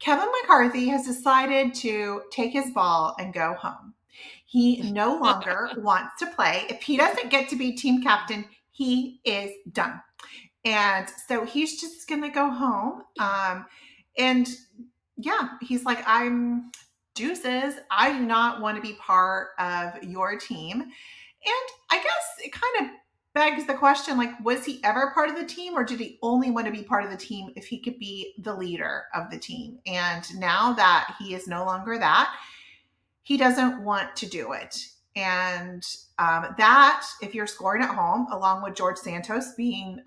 Kevin McCarthy has decided to take his ball and go home. He no longer wants to play. If he doesn't get to be team captain, he is done. And so he's just going to go home. And yeah, he's like, I'm deuces. I do not want to be part of your team. And I guess it kind of begs the question, like, was he ever part of the team, or did he only want to be part of the team if he could be the leader of the team? And now that he is no longer that, he doesn't want to do it. And that, if you're scoring at home, along with George Santos being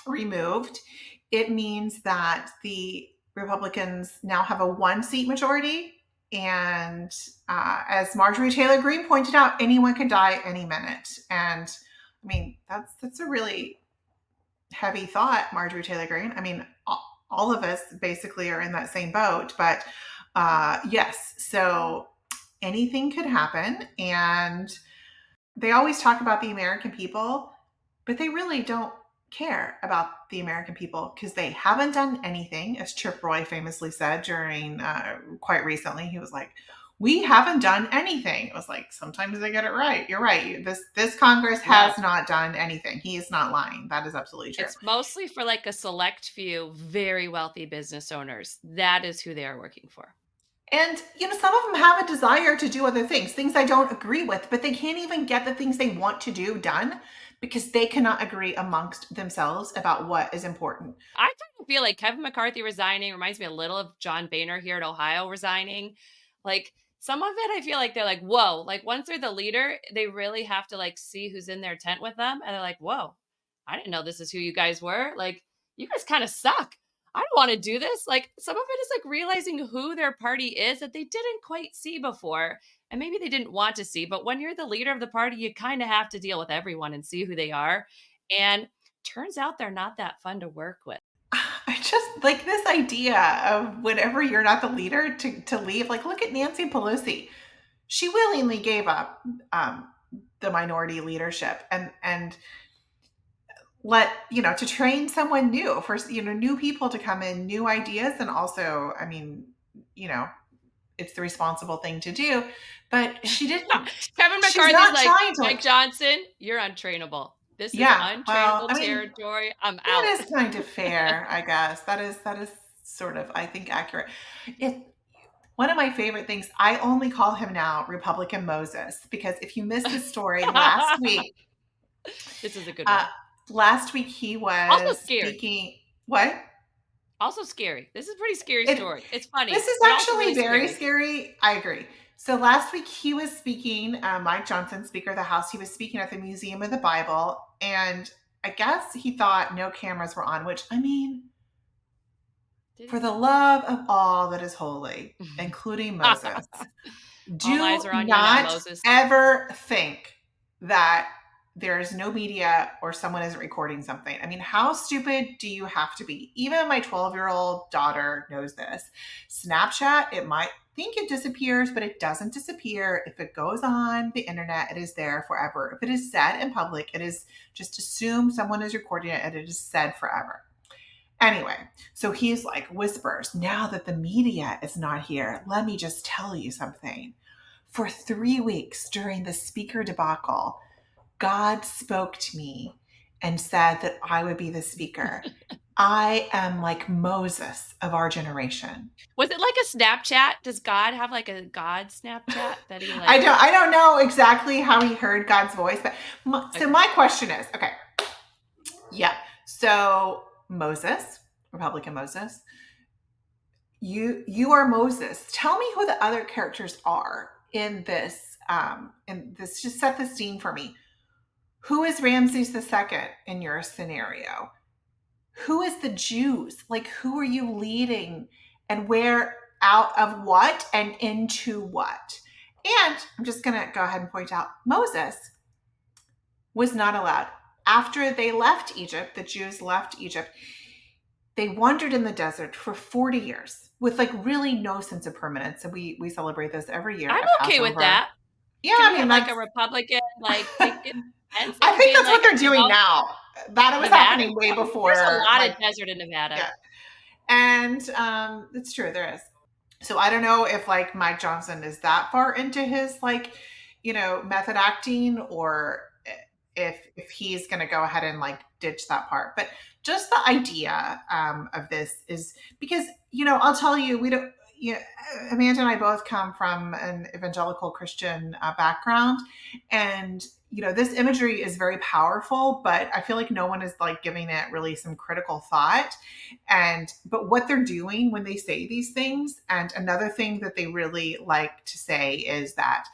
removed, it means that the Republicans now have a 1-seat majority. And as Marjorie Taylor Greene pointed out, anyone can die any minute. And I mean, that's a really heavy thought, Marjorie Taylor Greene. I mean, all of us basically are in that same boat. But yes, so anything could happen. And they always talk about the American people, but they really don't care about the American people because they haven't done anything. As Chip Roy famously said during quite recently, he was like, we haven't done anything. It was like, sometimes they get it right. You're right. This Congress has not done anything. He is not lying. That is absolutely true. It's mostly for like a select few very wealthy business owners. That is who they are working for. And, some of them have a desire to do other things I don't agree with, but they can't even get the things they want to do done because they cannot agree amongst themselves about what is important. I kind of feel like Kevin McCarthy resigning reminds me a little of John Boehner here at Ohio resigning. Like, some of it, I feel like they're like, whoa, like once they're the leader, they really have to like see who's in their tent with them. And they're like, whoa, I didn't know this is who you guys were. Like, you guys kind of suck. I don't want to do this. Like, some of it is like realizing who their party is that they didn't quite see before. And maybe they didn't want to see. But when you're the leader of the party, you kind of have to deal with everyone and see who they are. And turns out they're not that fun to work with. I just like this idea of whenever you're not the leader to leave. Like, look at Nancy Pelosi. She willingly gave up the minority leadership and let, to train someone new for, new people to come in, new ideas. And also, I mean, it's the responsible thing to do, but she didn't. Kevin McCarthy's like, Mike Johnson, you're untrainable. This is untrainable territory. I'm out. That is kind of fair, I guess. That is sort of, I think, accurate. One of my favorite things, I only call him now Republican Moses, because if you missed the story last week. This is a good one. Last week he was also scary. Speaking. What? Also scary. This is a pretty scary story. It's funny. This is actually really very scary. I agree. So last week he was speaking, Mike Johnson, Speaker of the House, he was speaking at the Museum of the Bible. And I guess he thought no cameras were on, which, I mean, for the love of all that is holy, including Moses, do not ever think that there is no media or someone isn't recording something. I mean, how stupid do you have to be? Even my 12-year-old daughter knows this. Snapchat, it might think it disappears, but it doesn't disappear. If it goes on the internet, it is there forever. If it is said in public, it is just assume someone is recording it and it is said forever. Anyway, so he's like, whispers, now that the media is not here, let me just tell you something. For 3 weeks during the speaker debacle, God spoke to me and said that I would be the speaker. I am like Moses of our generation. Was it like a Snapchat? Does God have like a God Snapchat that he like? I don't know exactly how he heard God's voice, but so my question is, okay. Yeah. So Moses, Republican Moses, you are Moses. Tell me who the other characters are in this. Just set the scene for me. Who is Ramses II in your scenario? Who is the Jews? Like, who are you leading and where out of what and into what? And I'm just going to go ahead and point out Moses was not allowed. After they left Egypt, the Jews left Egypt, they wandered in the desert for 40 years with like really no sense of permanence. And we celebrate this every year. I'm okay with that. Yeah, I mean, like a Republican, like I think that's what they're doing now. That was happening way before. There's a lot of desert in Nevada. And it's true, there is. So I don't know if like Mike Johnson is that far into his like, method acting, or if he's going to go ahead and like ditch that part. But just the idea of this is because, I'll tell you, we don't. You know, Amanda and I both come from an evangelical Christian background, and this imagery is very powerful, but I feel like no one is like giving it really some critical thought. But what they're doing when they say these things, and another thing that they really like to say is that,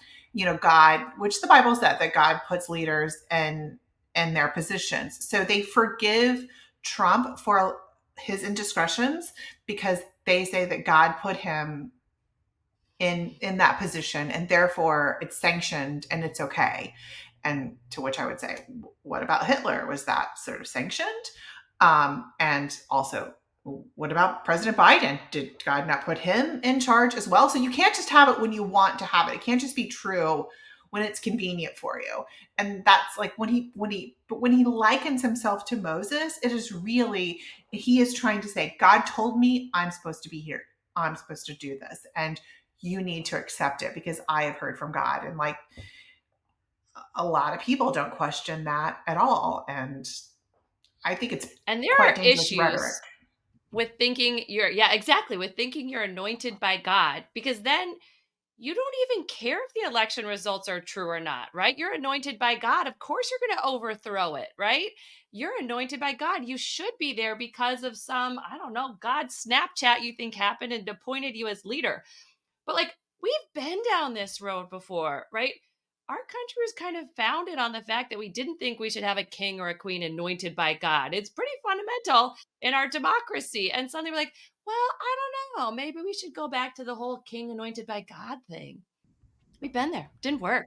God, which the Bible said that God puts leaders in their positions. So they forgive Trump for his indiscretions because they say that God put him in that position, and therefore it's sanctioned and it's okay. And to which I would say, what about Hitler? Was that sort of sanctioned? And also, what about President Biden? Did God not put him in charge as well? So you can't just have it when you want to have it. It can't just be true when it's convenient for you. And that's like when he likens himself to Moses, it is really, he is trying to say, God told me I'm supposed to be here. I'm supposed to do this. And you need to accept it because I have heard from God. And like a lot of people don't question that at all. And I think it's And there quite are dangerous rhetoric. issues with thinking yeah, exactly, with thinking you're anointed by God, because then you don't even care if the election results are true or not, right? You're anointed by God. Of course, you're going to overthrow it, right? You're anointed by God. You should be there because of some, I don't know, God Snapchat you think happened and appointed you as leader. But like, we've been down this road before, right? Our country was kind of founded on the fact that we didn't think we should have a king or a queen anointed by God. It's pretty fundamental in our democracy. And suddenly we're like, well, I don't know. Maybe we should go back to the whole king anointed by God thing. We've been there. Didn't work.